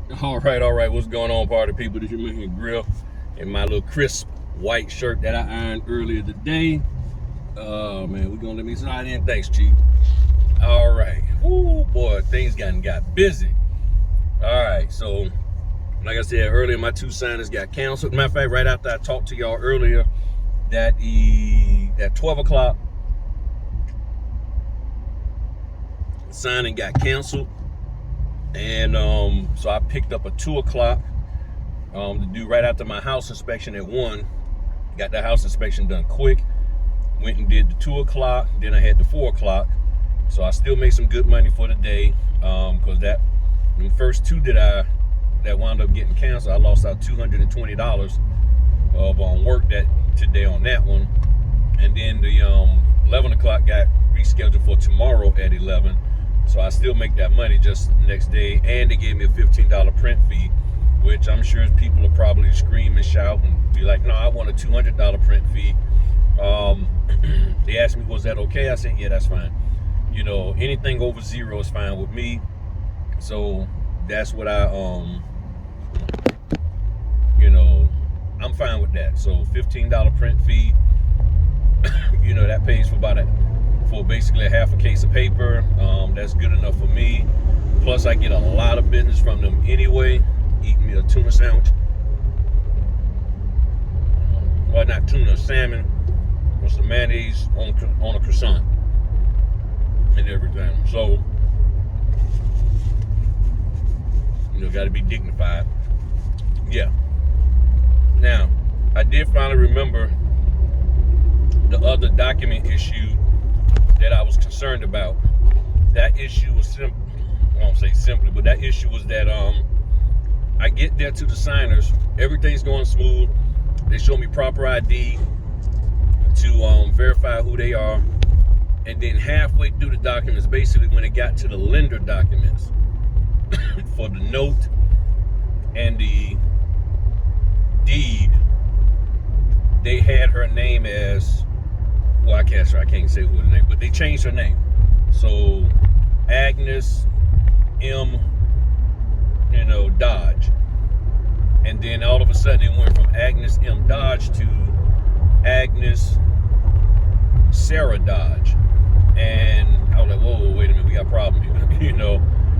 All right. What's going on, party people? This is your man Grill in my little crisp white shirt that I ironed earlier today. Oh man, we gonna let me slide in. Thanks, Chief. All right. Ooh, boy, things got busy. All right, so like I said earlier, my two signings got canceled. Matter of fact, right after I talked to y'all earlier, that 12 o'clock signing got canceled, and so I picked up a 2 o'clock to do right after my house inspection at 1. Got the house inspection done quick. Went and did the 2 o'clock. Then I had the 4 o'clock. So I still made some good money for the day. Because the first two that wound up getting canceled, I lost out $220 of work that today on that one. And then the 11 o'clock got rescheduled for tomorrow at 11. So I still make that money just the next day. And they gave me a $15 print fee, which I'm sure people will probably scream and shout and be like, no, I want a $200 print fee. They asked me, was that okay? I said, yeah, that's fine. You know, anything over 0 is fine with me. So that's what I'm fine with that. So $15 print fee, that pays for basically a half a case of paper. That's good enough for me. Plus I get a lot of business from them anyway. Eat me a tuna sandwich. Well, not tuna, salmon with some mayonnaise on a croissant and everything. So, got to be dignified. Yeah. Now, I did finally remember the other document issue that I was concerned about. That issue was I won't say simply, but that issue was that I get there to the signers, everything's going smooth. They show me proper ID to verify who they are. And then halfway through the documents, basically when it got to the lender documents for the note and the deed, they had her name as, well, I can't say who the name, but they changed her name. So Agnes M. Dodge. And then all of a sudden it went from Agnes M. Dodge to Agnes Sarah Dodge. And I was like, whoa, wait a minute, we got a problem here,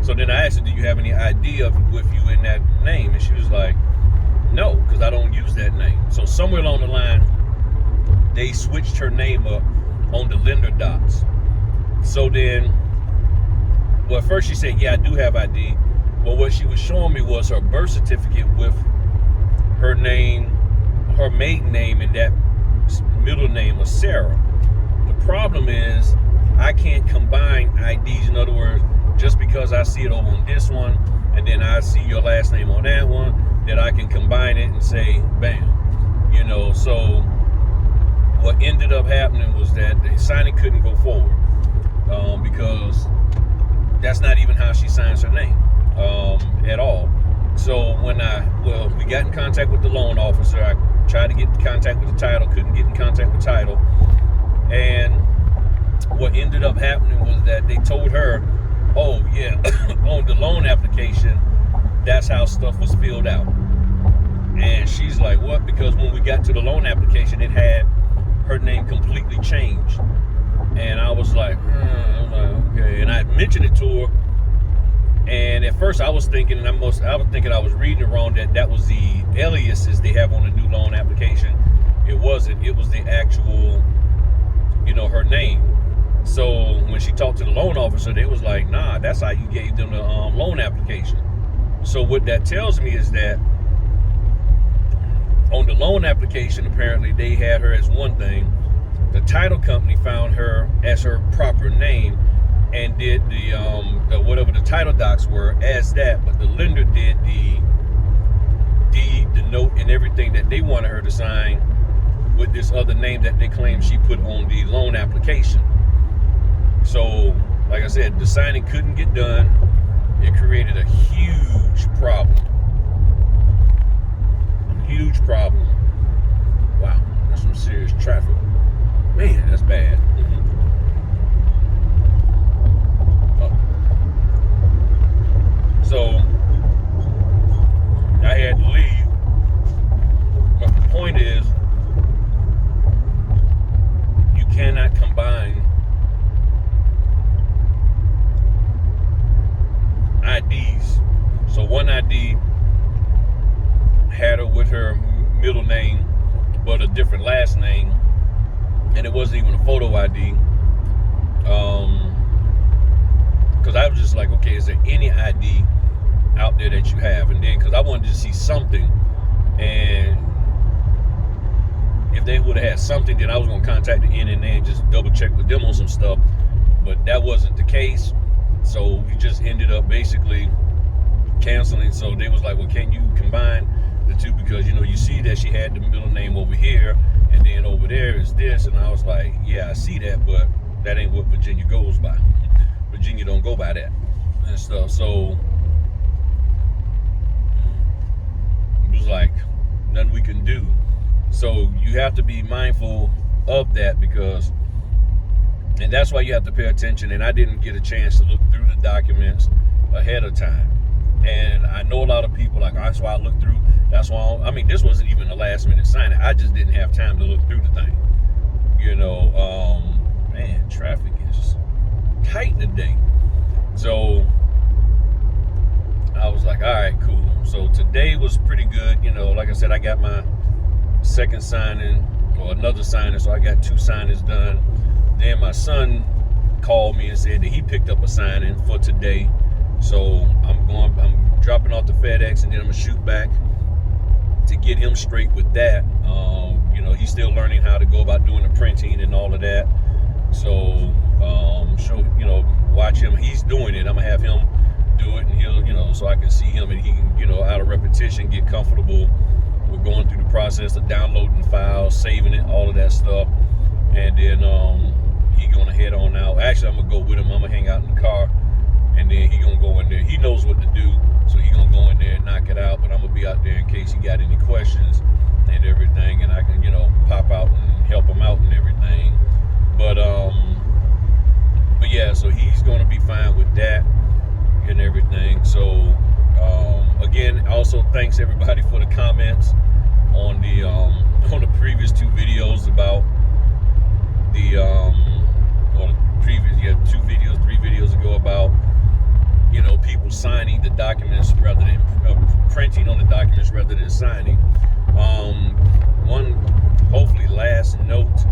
So then I asked her, do you have any idea with you in that name? And she was like, no, because I don't use that name. So somewhere along the line, they switched her name up on the lender docs. So then, well, at first she said, yeah, I do have ID. But what she was showing me was her birth certificate with her name, her maiden name, and that middle name of Sarah. The problem is I can't combine IDs. In other words, just because I see it over on this one and then I see your last name on that one, that I can combine it and say, bam. So what ended up happening was that the signing couldn't go forward because that's not even how she signs her name at all. So when we got in contact with the loan officer, I tried to get in contact with the title, couldn't get in contact with the title. And what ended up happening was that they told her, oh yeah, on the loan application, that's how stuff was filled out. And she's like, what? Because when we got to the loan application, it had her name completely changed. And I was like, okay. And I mentioned it to her. And at first I was thinking, I was reading it wrong, that was the aliases they have on the new loan application. It wasn't. It was the actual, her name. So when she talked to the loan officer, they was like, nah, that's how you gave them the loan application. So what that tells me is that on the loan application, apparently they had her as one thing. The title company found her as her proper name and did the whatever the title docs were as that, but the lender did the deed, the note, and everything that they wanted her to sign with this other name that they claim she put on the loan application. So, like I said, the signing couldn't get done. It created a huge problem. Huge problem. Wow, that's some serious traffic. Man, that's bad. So IDs. So one ID had her with her middle name, but a different last name, and it wasn't even a photo ID. Because I was just like, okay, is there any ID out there that you have? And then, because I wanted to see something, and if they would have had something, then I was going to contact the NNA and just double check with them on some stuff. But that wasn't the case. So we just ended up basically canceling. So they was like, well, can you combine the two? Because, you know, you see that she had the middle name over here, and then over there is this. And I was like, yeah, I see that, but that ain't what Virginia goes by. Virginia don't go by that and stuff. So it was like nothing we can do. So you have to be mindful of that, because, and that's why you have to pay attention. And I didn't get a chance to look through the documents ahead of time. And I know a lot of people, like, that's why I looked through. That's why, I mean, this wasn't even a last minute signing. I just didn't have time to look through the thing. You know, man, traffic is tight today. So I was like, all right, cool. So today was pretty good. You know, like I said, I got my second signing, or another signing, so I got 2 signings done. Then my son called me and said that he picked up a signing for today. So I'm dropping off the FedEx, and then I'm gonna shoot back to get him straight with that. You know, he's still learning how to go about doing the printing and all of that. So you know, watch him. He's doing it. I'm gonna have him do it, and he'll, you know, so I can see him, and he can, you know, out of repetition, get comfortable with going through the process of downloading files, saving it, all of that stuff. And then he gonna head on out. Actually, I'm gonna go with him. I'm gonna hang out in the car, and then he gonna go in there. He knows what to do, so he gonna go in there and knock it out. But I'm gonna be out there in case he got any questions and everything, and I can, you know, pop out and help him out and everything. But yeah, so he's gonna be fine with that and everything. So again, also thanks everybody for the comments on the previous 2 videos about the or the previous 2 videos, 3 videos ago about, you know, people signing the documents rather than printing on the documents rather than signing. One hopefully last note,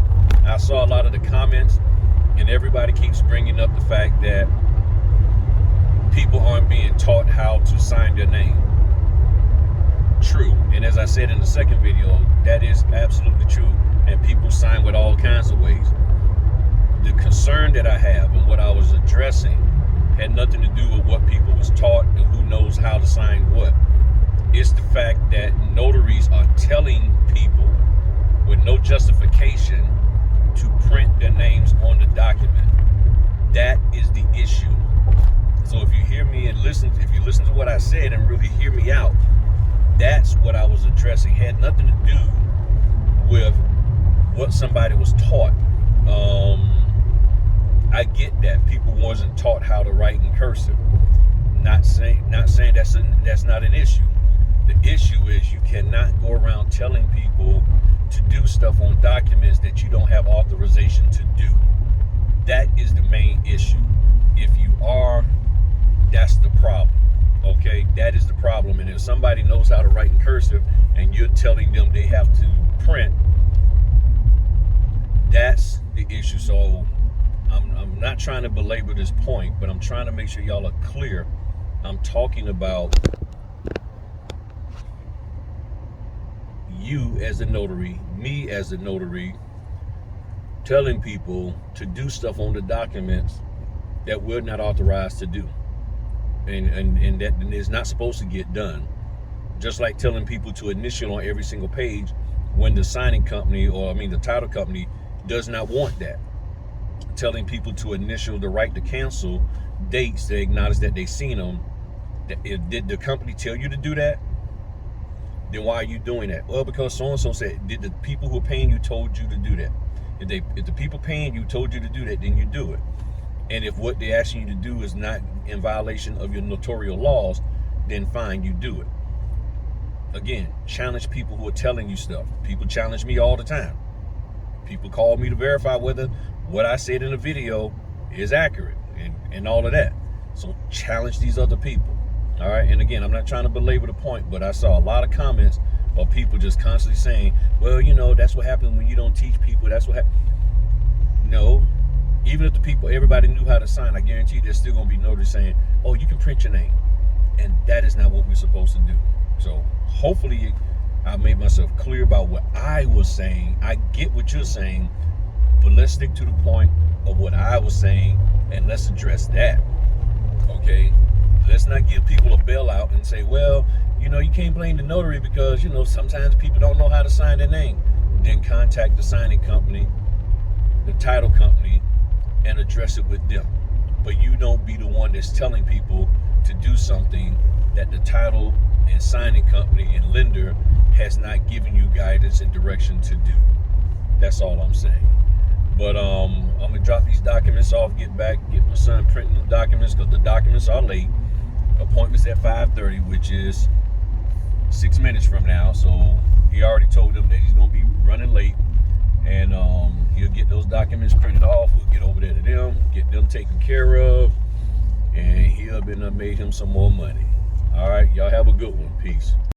I saw a lot of the comments, and everybody keeps bringing up the fact that people aren't being taught how to sign their name. True. And as I said in the second video, that is absolutely true, and people sign with all kinds of ways. The concern that I have and what I was addressing had nothing to do with what people was taught and who knows how to sign what. It's the fact that notaries are telling people with no justification to print their names on the document. That is the issue. So if you hear me and if you listen to what I said and really hear me out, that's what I was addressing. It had nothing to do with what somebody was taught. I get that people wasn't taught how to write in cursive. Not saying that's not an issue. The issue is you cannot go around telling people to do stuff on documents that you don't have authorization to do. That is the main issue. If you are, that's the problem. Okay, that is the problem. And if somebody knows how to write in cursive and you're telling them they have to print, that's the issue. So I'm not trying to belabor this point, but I'm trying to make sure y'all are clear. I'm talking about you as a notary, me as a notary, telling people to do stuff on the documents that we're not authorized to do. And that is not supposed to get done. Just like telling people to initial on every single page when the signing company, or the title company, does not want that. Telling people to initial the right to cancel dates to acknowledge that they've seen them. Did the company tell you to do that? Then why are you doing that? Well, because so-and-so said. Did the people who are paying you told you to do that? If the people paying you told you to do that, then you do it. And if what they're asking you to do is not in violation of your notarial laws, then fine, you do it. Again, challenge people who are telling you stuff. People challenge me all the time. People call me to verify whether what I said in the video is accurate and all of that. So challenge these other people. All right. And again, I'm not trying to belabor the point, but I saw a lot of comments of people just constantly saying, well, you know, that's what happens when you don't teach people. That's what happens. No. Even if the people, everybody knew how to sign, I guarantee there's still going to be notice saying, oh, you can print your name. And that is not what we're supposed to do. So hopefully I made myself clear about what I was saying. I get what you're saying, but let's stick to the point of what I was saying and let's address that. Okay? Let's not give people a bailout and say, well, you know, you can't blame the notary because, you know, sometimes people don't know how to sign their name. Then contact the signing company, the title company, and address it with them. But you don't be the one that's telling people to do something that the title and signing company and lender has not given you guidance and direction to do. That's all I'm saying. But I'm gonna drop these documents off, get back, get my son printing the documents because the documents are late. Appointment's at 5:30, which is 6 minutes from now. So he already told them that he's gonna be running late, and he'll get those documents printed off. We'll get over there to them, get them taken care of, and he'll made him some more money. All right, y'all have a good one. Peace.